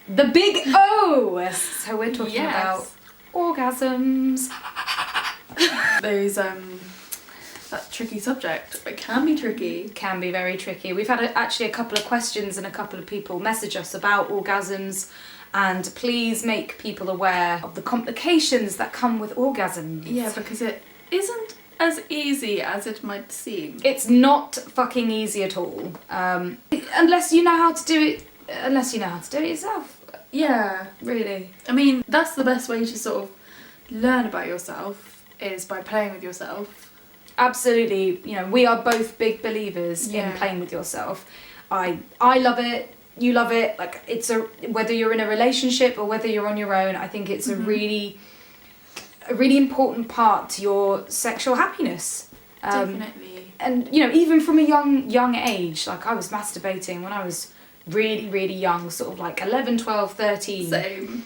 The big O! So we're talking about orgasms. Those, that tricky subject. It can be tricky. Can be very tricky. We've had actually a couple of questions and a couple of people message us about orgasms, and please make people aware of the complications that come with orgasms. Yeah, because it isn't as easy as it might seem. It's not fucking easy at all. Unless you know how to do it. Unless you know how to do it yourself. Yeah. Really. I mean, that's the best way to sort of learn about yourself, is by playing with yourself. Absolutely. You know, we are both big believers in playing with yourself. I love it. You love it. Like, it's whether you're in a relationship or whether you're on your own, I think it's a really important part to your sexual happiness. Definitely. And, you know, even from a young age, like, I was masturbating when I was really, really young, sort of like 11, 12, 13. Same.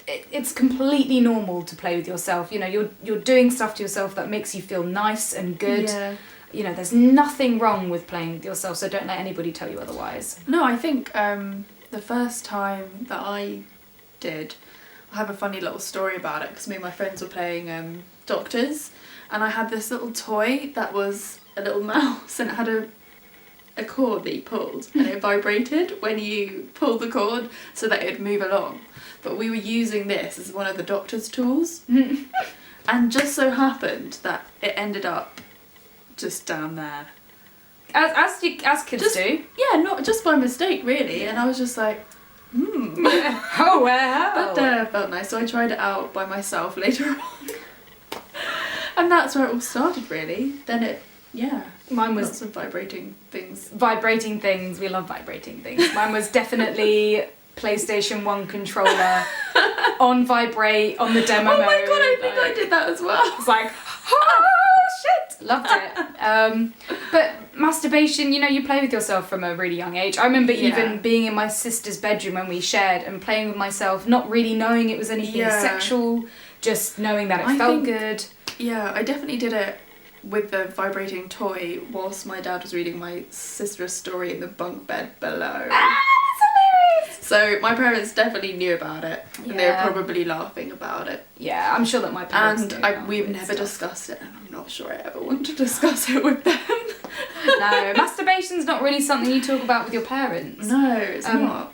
It's completely normal to play with yourself. You know, you're doing stuff to yourself that makes you feel nice and good. Yeah. You know, there's nothing wrong with playing with yourself, so don't let anybody tell you otherwise. No, I think the first time that I did, I have a funny little story about it, because me and my friends were playing doctors, and I had this little toy that was a little mouse, and it had a cord that you pulled, and it vibrated when you pulled the cord so that it'd move along. But we were using this as one of the doctor's tools, and just so happened that it ended up just down there. As kids do. Yeah, not just by mistake, really. Yeah. And I was just like, Oh, well. But felt nice, so I tried it out by myself later on. And that's where it all started, really. Then mine was lots of vibrating things. Vibrating things. We love vibrating things. Mine was definitely PlayStation 1 controller on vibrate on the demo mode. Oh my god, I think I did that as well. It's like, oh shit, loved it. But masturbation, you know, you play with yourself from a really young age. I remember even being in my sister's bedroom when we shared and playing with myself, not really knowing it was anything sexual, just knowing that it felt good. Yeah, I definitely did it with the vibrating toy whilst my dad was reading my sister a story in the bunk bed below. So my parents definitely knew about it, and they were probably laughing about it. Yeah, I'm sure that my parents knew. And we've never discussed it, and I'm not sure I ever want to discuss it with them. No, masturbation's not really something you talk about with your parents. No, it's not.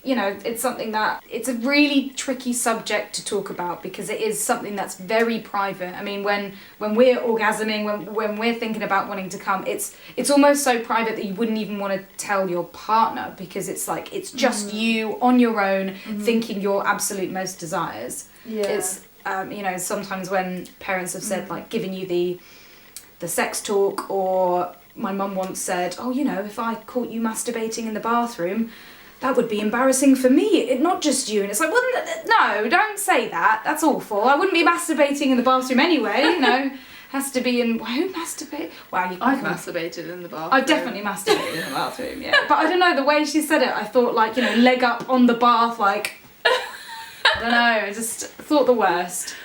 You know, it's something that, it's a really tricky subject to talk about because it is something that's very private. I mean, when we're orgasming, when we're thinking about wanting to come, it's almost so private that you wouldn't even want to tell your partner, because it's like, it's just you on your own thinking your absolute most desires. Yeah. It's, you know, sometimes when parents have said, like, giving you the sex talk, or my mum once said, oh, you know, if I caught you masturbating in the bathroom, that would be embarrassing for me, not just you. And it's like, well, no, don't say that. That's awful. I wouldn't be masturbating in the bathroom anyway, you know. Has to be in... Who masturbate? Wow, I've masturbated in the bathroom. I've definitely masturbated in the bathroom, yeah. But I don't know, the way she said it, I thought, like, you know, leg up on the bath, like... I don't know, I just thought the worst.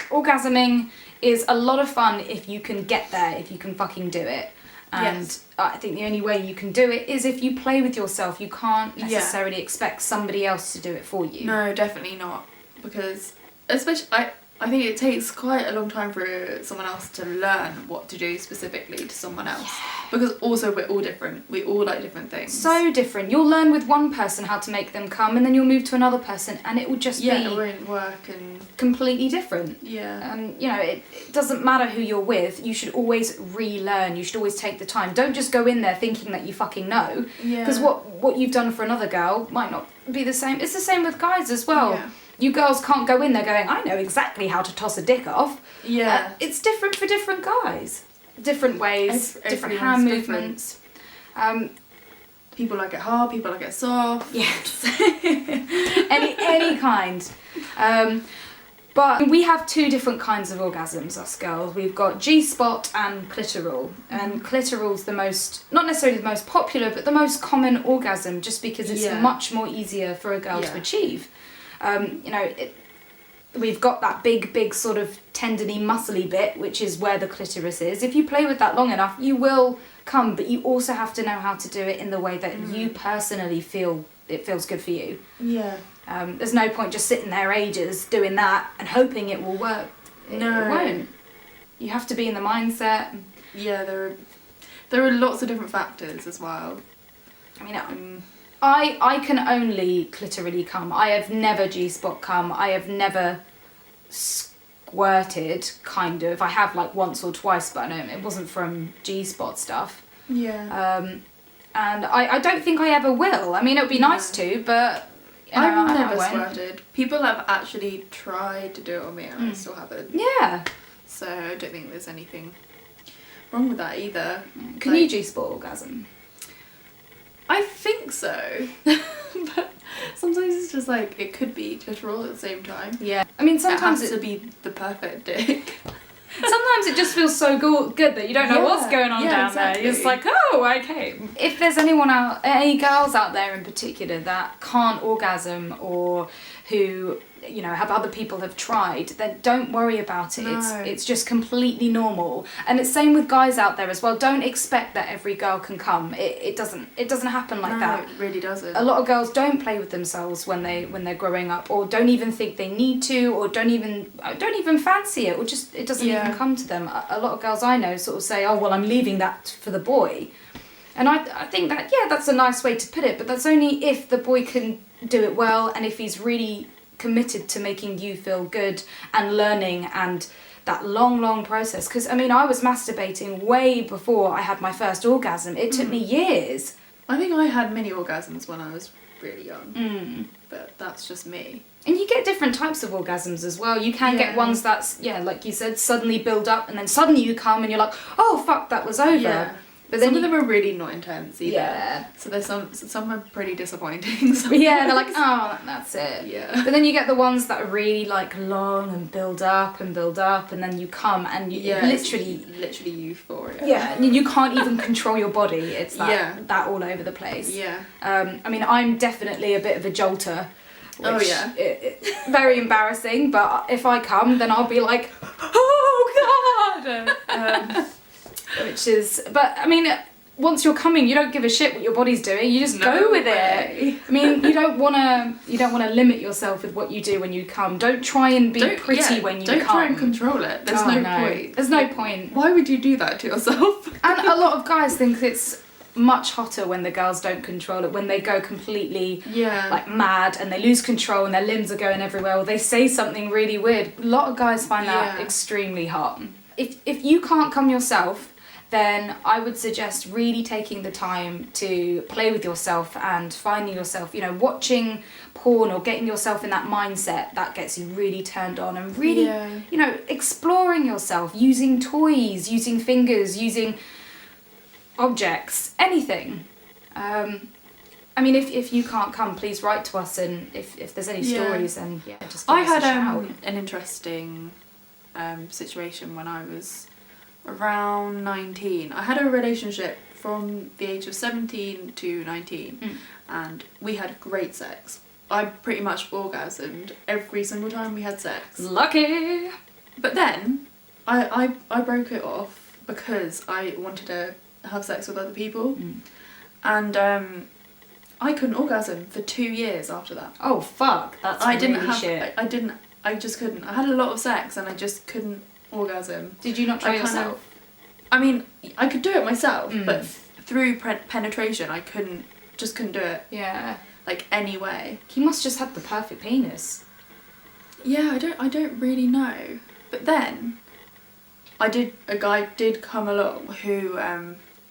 Orgasming is a lot of fun if you can get there, if you can fucking do it. And I think the only way you can do it is if you play with yourself. You can't necessarily expect somebody else to do it for you. No, definitely not. Because, especially, I think it takes quite a long time for someone else to learn what to do specifically to someone else. Yeah. Because also we're all different. We all like different things. So different. You'll learn with one person how to make them come, and then you'll move to another person, and it will just be... it won't work and... completely different. Yeah. And, you know, it doesn't matter who you're with. You should always relearn. You should always take the time. Don't just go in there thinking that you fucking know. Yeah. Because what you've done for another girl might not be the same. It's the same with guys as well. Yeah. You girls can't go in there going, I know exactly how to toss a dick off. Yeah. It's different for different guys. Different ways, different hand movements. People like it hard, people like it soft. Yes. any kind. But we have two different kinds of orgasms, us girls. We've got G-spot and clitoral. And clitoral's the most, not necessarily the most popular, but the most common orgasm, just because it's much more easier for a girl to achieve. You know, we've got that big sort of tendony, muscly bit, which is where the clitoris is. If you play with that long enough, you will come, but you also have to know how to do it in the way that you personally feel it feels good for you. Yeah. There's no point just sitting there ages doing that and hoping it will work. It won't. You have to be in the mindset. Yeah, there are lots of different factors as well. I mean, I can only clitorally come. I have never G-spot come. I have never squirted, kind of. I have like once or twice, but it wasn't from G-spot stuff. Yeah. And I don't think I ever will. I mean, it would be nice to, but I've never squirted. People have actually tried to do it on me and I still haven't. Yeah. So I don't think there's anything wrong with that either. Can you G-spot orgasm? I think so. But sometimes it's just like, it could be clitoral at the same time. Yeah. I mean, sometimes it has to be the perfect dick. Sometimes it just feels so good that you don't know what's going on down there. You're just like, oh, okay. If there's any girls out there in particular that can't orgasm or who, you know, have other people have tried, then don't worry about it. No. It's just completely normal. And it's same with guys out there as well. Don't expect that every girl can come. It doesn't happen like that. No, it really doesn't. A lot of girls don't play with themselves when they're growing up, or don't even think they need to, or don't even fancy it, or just it doesn't even come to them. A lot of girls I know sort of say, oh well, I'm leaving that for the boy. And I think that, that's a nice way to put it, but that's only if the boy can do it well and if he's really committed to making you feel good and learning and that long process. Because, I mean, I was masturbating way before I had my first orgasm. It took me years. I think I had many orgasms when I was really young, but that's just me. And you get different types of orgasms as well. You can get ones that's, like you said, suddenly build up and then suddenly you come and you're like, oh, fuck, that was over. Yeah. But then some of them are really not intense either. Yeah. So there's some are pretty disappointing. Yeah, they're like, oh, that's it. Yeah. But then you get the ones that are really like long and build up, and then you come and you literally euphoria. Yeah, and you can't even control your body. It's that all over the place. Yeah. I mean, I'm definitely a bit of a jolter. Which very embarrassing, but if I come, then I'll be like, oh God! But I mean, once you're coming, you don't give a shit what your body's doing. You just go with it. I mean, you don't wanna limit yourself with what you do when you come. Don't try and be pretty when you come. Don't try and control it. There's no point. There's no point. Why would you do that to yourself? And a lot of guys think it's much hotter when the girls don't control it, when they go completely like mad and they lose control and their limbs are going everywhere, or they say something really weird. A lot of guys find that extremely hot. If you can't come yourself, then I would suggest really taking the time to play with yourself and finding yourself, watching porn or getting yourself in that mindset that gets you really turned on, and really, exploring yourself, using toys, using fingers, using objects, anything. I mean, if you can't come, please write to us, and if there's any stories, then just give us a shout. An interesting situation when I was around 19. I had a relationship from the age of 17 to 19 and we had great sex. I pretty much orgasmed every single time we had sex. Lucky! But then I broke it off because I wanted to have sex with other people and I couldn't orgasm for 2 years after that. Oh fuck, that's shit. I just couldn't. I had a lot of sex and I just couldn't orgasm. Did you not try yourself? I mean, I could do it myself, but through penetration, I couldn't do it. Yeah. Like any way. You must just have the perfect penis. Yeah, I don't really know. But then, a guy did come along who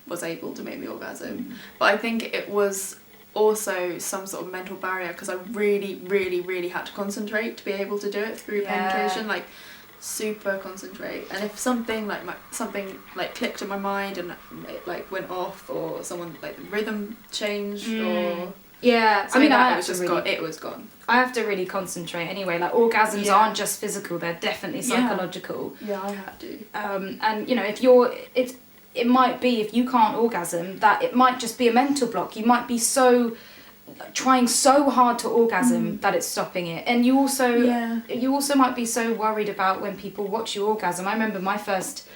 was able to make me orgasm. But I think it was also some sort of mental barrier because I really, really, really had to concentrate to be able to do it through penetration. Like, super concentrate, and if something clicked in my mind and it like went off, or someone like the rhythm changed, or I mean, it was gone. I have to really concentrate anyway. Like, orgasms aren't just physical; they're definitely psychological. Yeah, I have to. And it might be, if you can't orgasm, that it might just be a mental block. You might be trying so hard to orgasm that it's stopping it, and you also might be so worried about when people watch you orgasm. I remember my first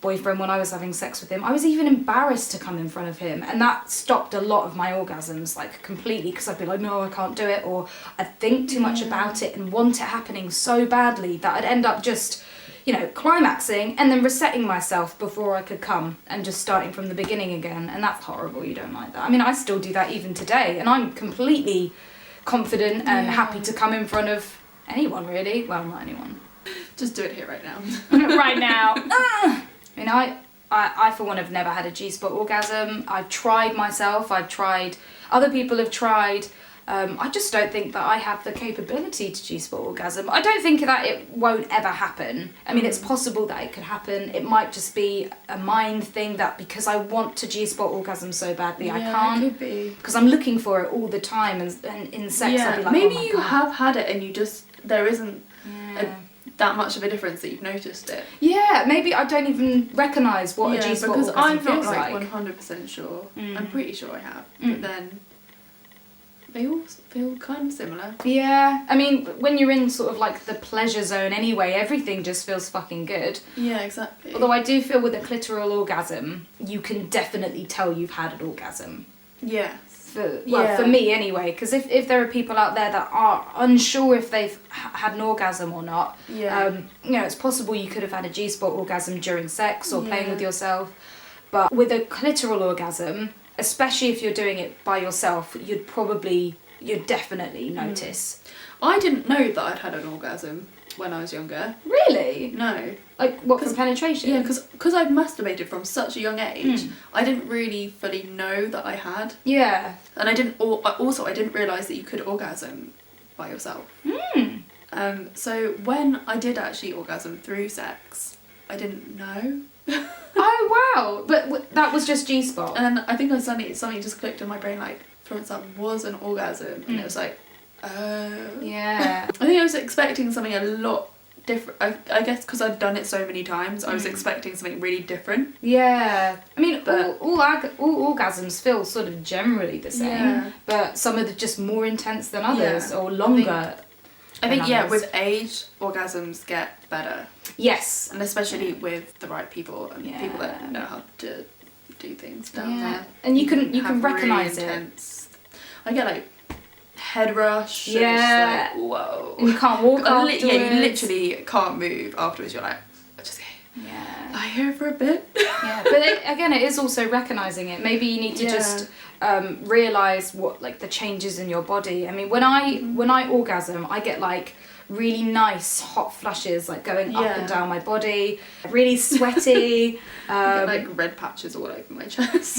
boyfriend when I was having sex with him, I was even embarrassed to come in front of him, and that stopped a lot of my orgasms, like completely, because I'd be like, no, I can't do it, or I'd think too much about it and want it happening so badly that I'd end up just, you know, climaxing and then resetting myself before I could come and just starting from the beginning again, and that's horrible. You don't like that. I mean, I still do that even today, and I'm completely confident and happy to come in front of anyone, really. Well, not anyone. Just do it here right now. Right now. I mean, I for one have never had a G-spot orgasm. I've tried myself. I've tried. Other people have tried. I just don't think that I have the capability to G-spot orgasm. I don't think that it won't ever happen. I mean, it's possible that it could happen. It might just be a mind thing that because I want to G-spot orgasm so badly, I can't. It could be. Because I'm looking for it all the time, and in sex I'll be like, maybe oh my you God. have had it and you just, there isn't that much of a difference that you've noticed it. Yeah, maybe I don't even recognise what a G-spot because orgasm I'm not feels like like. 100% sure. I'm pretty sure I have, but then they all feel kind of similar. Yeah, I mean, when you're in sort of like the pleasure zone anyway, everything just feels fucking good. Yeah, exactly. Although I do feel with a clitoral orgasm, you can definitely tell you've had an orgasm. Yes. For me anyway, because if there are people out there that are unsure if they've had an orgasm or not, you know, it's possible you could have had a G-spot orgasm during sex or playing with yourself. But with a clitoral orgasm, especially if you're doing it by yourself, you'd definitely notice. I didn't know that I'd had an orgasm when I was younger. Really? No. Like what, from penetration? Yeah, because I'd masturbated from such a young age, I didn't really fully know that I had. Yeah. And I didn't realise that you could orgasm by yourself. So when I did actually orgasm through sex, I didn't know. Oh wow! But that was just G-spot. And I think something just clicked in my brain, like, Florence, that was an orgasm. And it was like, oh. Yeah. I think I was expecting something a lot different. I guess because I'd done it so many times, I was expecting something really different. Yeah. I mean, all orgasms feel sort of generally the same, but some are just more intense than others, or longer. I think with age, orgasms get better. Yes. And especially with the right people and people that know how to do things down there. And you can recognise really I get like head rush. Yeah. And it's like, whoa. And you can't walk afterwards. Yeah, you literally can't move afterwards. You're like, just lie here for a bit. Yeah, but it is also recognising it. Maybe you need to just realise what, like, the changes in your body. I mean, when I orgasm, I get like really nice hot flushes, like going up and down my body, really sweaty. I get like red patches all over my chest.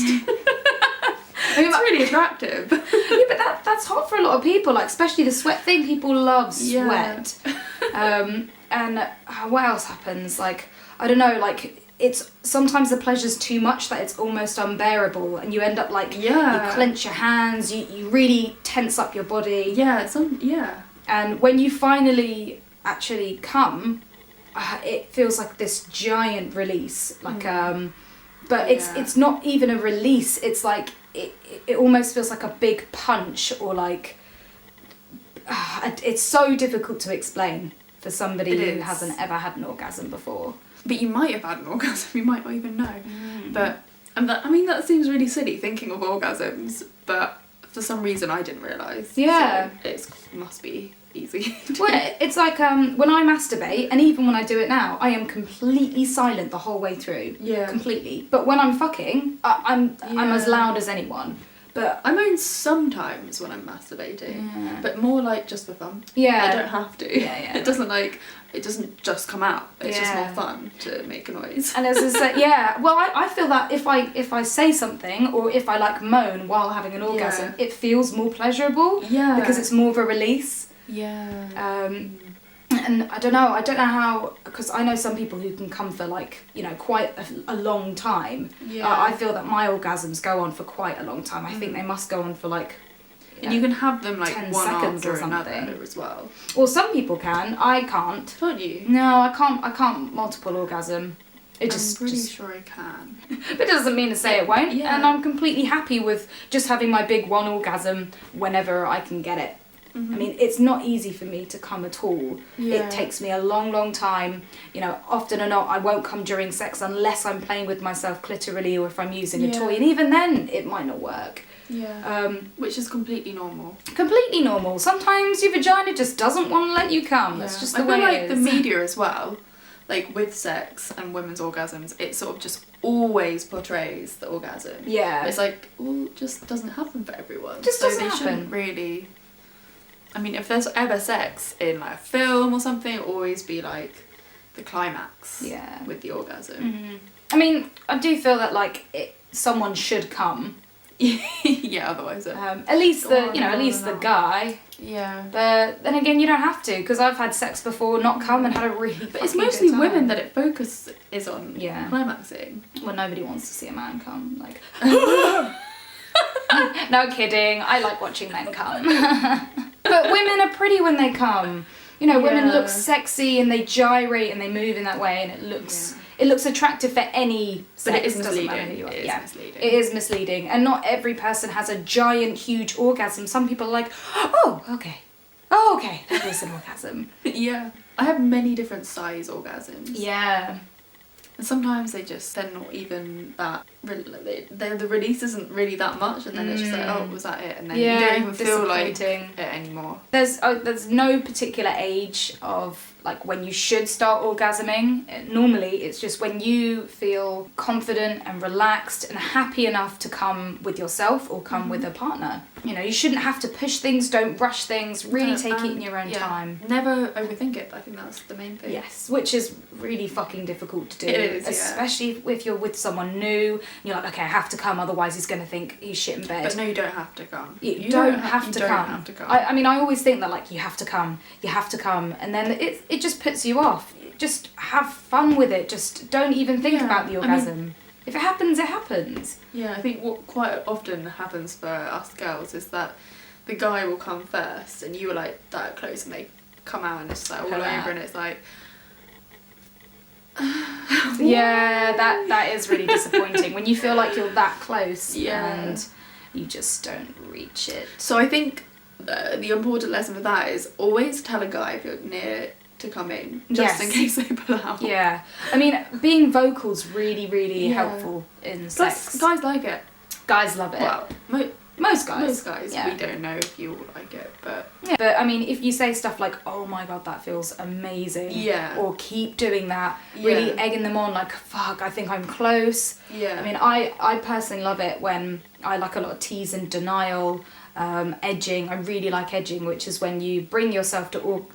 I mean, it's really attractive. Yeah, but that's hot for a lot of people, like especially the sweat thing. People love sweat. And what else happens? Like, I don't know, like it's sometimes the pleasure's too much that it's almost unbearable, and you end up like you clench your hands, you really tense up your body. And when you finally actually come, it feels like this giant release, like but it's not even a release. It's like it almost feels like a big punch, or like it's so difficult to explain for somebody who hasn't ever had an orgasm before. But you might have had an orgasm, you might not even know. But I mean, that seems really silly, thinking of orgasms, but for some reason I didn't realise. Yeah. So it must be easy. Well, it's like when I masturbate, and even when I do it now, I am completely silent the whole way through. Yeah. Completely. But when I'm fucking, I'm as loud as anyone. But I moan sometimes when I'm masturbating, but more like just for fun. Yeah. I don't have to. Yeah. It doesn't just come out. It's just more fun to make a noise. And as I said, well, I feel that if I say something, or if I like moan while having an orgasm, it feels more pleasurable. Yeah. Because it's more of a release. Yeah. And I don't know how, because I know some people who can come for like, you know, quite a long time. Yeah. I feel that my orgasms go on for quite a long time. I think they must go on for like, and you can have them like 10 one seconds after or something another as well. Or some people can. I can't. Can't you? No, I can't multiple orgasm. I'm pretty sure I can. But it doesn't mean to say it won't. Yeah. And I'm completely happy with just having my big one orgasm whenever I can get it. I mean, it's not easy for me to come at all. Yeah. It takes me a long time. You know, often or not, I won't come during sex unless I'm playing with myself clitorally or if I'm using a toy. And even then, it might not work. Yeah. Which is completely normal. Completely normal. Sometimes your vagina just doesn't want to let you come. That's just the way it is. The media as well, like with sex and women's orgasms, it sort of just always portrays the orgasm. Yeah. It's like, well, it just doesn't happen for everyone. Just so doesn't they happen. shouldn't really. I mean, if there's ever sex in like a film or something, it'll always be like the climax. Yeah. With the orgasm. Mm-hmm. I mean, I do feel that like someone should come. Yeah, otherwise it. At least the guy. Yeah. But then again, you don't have to, because I've had sex before, not come, and had a really. But it's mostly women that it focuses on. Yeah. Climaxing. Well, nobody wants to see a man come. Like. No kidding. I like watching men come. But women are pretty when they come. You know, women look sexy and they gyrate and they move in that way, and it looks attractive for any sex. But it is doesn't matter who misleading. you are. It is misleading. It is misleading, and not every person has a giant, huge orgasm. Some people are like, oh, okay, that is an orgasm. Yeah. I have many different size orgasms. Yeah. And sometimes they're not even that. The release isn't really that much, and then it's just like, oh, was that it? And then you don't even feel like it anymore. There's no particular age of like when you should start orgasming. Normally, it's just when you feel confident and relaxed and happy enough to come with yourself or come with a partner. You know, you shouldn't have to push things. Don't rush things. Really take it in your own time. Never overthink it. I think that's the main thing. Yes, which is really fucking difficult to do. It is, especially if you're with someone new. And you're like, okay, I have to come, otherwise he's going to think he's shit in bed. But no, you don't have to come. You don't have to come. I mean, I always think that like you have to come, and then it just puts you off. Just have fun with it. Just don't even think about the orgasm. I mean, if it happens, it happens. Yeah, I think what quite often happens for us girls is that the guy will come first, and you were like that close, and they come out and it's like all over, and it's like. Yeah, that is really disappointing when you feel like you're that close and you just don't reach it. So I think the important lesson for that is always tell a guy if you're near to come in, just in case they pull out. Yeah, I mean, being vocal's really helpful in sex. Guys like it. Guys love it. Well, most guys. Most guys. We don't know if you all like it, but. Yeah, but I mean, if you say stuff like, "Oh my god, that feels amazing," or "Keep doing that," really egging them on, like, "Fuck, I think I'm close." Yeah. I mean, I personally love it when I like a lot of tease and denial. Edging. I really like edging, which is when you bring yourself to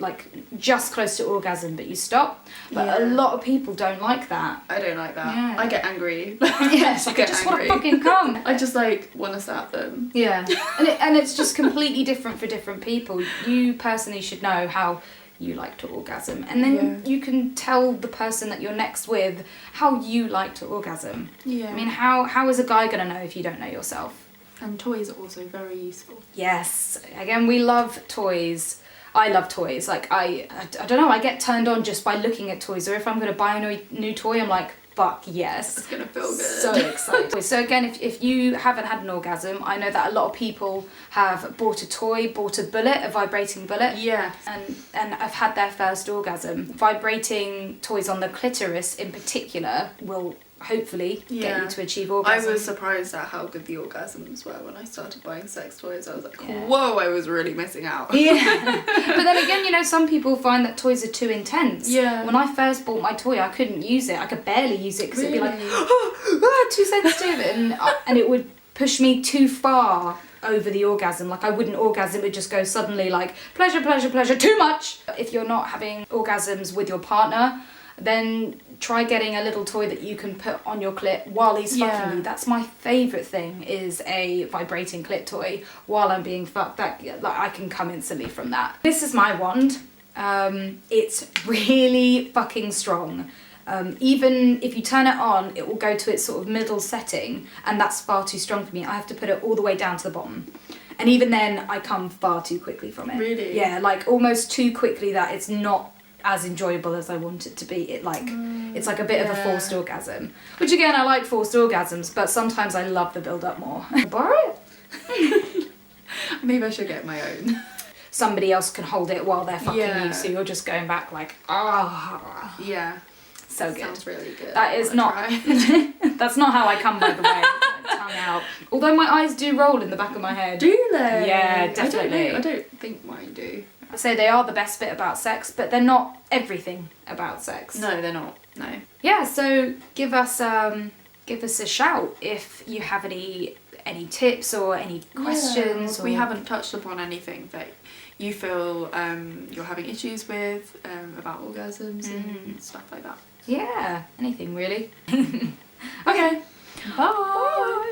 just close to orgasm, but you stop. But a lot of people don't like that. I don't like that. Yeah. I get angry. Yes, I just want to fucking come. I just want to slap them. Yeah, and it's just completely different for different people. You personally should know how you like to orgasm, and then you can tell the person that you're next with how you like to orgasm. Yeah. I mean, how is a guy gonna know if you don't know yourself? And toys are also very useful. Yes. Again, we love toys. I love toys. Like, I don't know, I get turned on just by looking at toys. Or if I'm going to buy a new toy, I'm like, fuck yes. It's going to feel good. So excited. So again, if you haven't had an orgasm, I know that a lot of people have bought a toy, bought a bullet, a vibrating bullet. Yeah. And have had their first orgasm. Vibrating toys on the clitoris in particular will hopefully get you to achieve orgasm. I was surprised at how good the orgasms were when I started buying sex toys. I was like, whoa, I was really missing out. Yeah. But then again, you know, some people find that toys are too intense. Yeah. When I first bought my toy, I couldn't use it. I could barely use it because it'd be like, too sensitive. And it would push me too far over the orgasm. Like, I wouldn't orgasm, it would just go suddenly like, pleasure, pleasure, pleasure, too much. If you're not having orgasms with your partner, then try getting a little toy that you can put on your clit while he's fucking you. That's my favourite thing, is a vibrating clit toy while I'm being fucked. I can come instantly from that. This is my wand. It's really fucking strong. Even if you turn it on, it will go to its sort of middle setting, and that's far too strong for me. I have to put it all the way down to the bottom. And even then, I come far too quickly from it. Really? Yeah, like almost too quickly that it's not as enjoyable as I want it to be. It's like a bit of a forced orgasm. Which again, I like forced orgasms, but sometimes I love the build up more. Borrow it? Maybe I should get my own. somebody else can hold it while they're fucking Yeah. you, so you're just going back like, ah. Yeah. So good. Sounds really good. That is not. Try. That's not how I come, by the way. Tongue out. Although my eyes do roll in the back of my head. Do they? Yeah, definitely. I don't think mine do. I say they are the best bit about sex, but they're not everything about sex. No, they're not. No. Yeah, so give us a shout if you have any tips or any questions. If we haven't touched upon anything that you feel you're having issues with about orgasms and stuff like that. Yeah, anything really. Okay. Bye.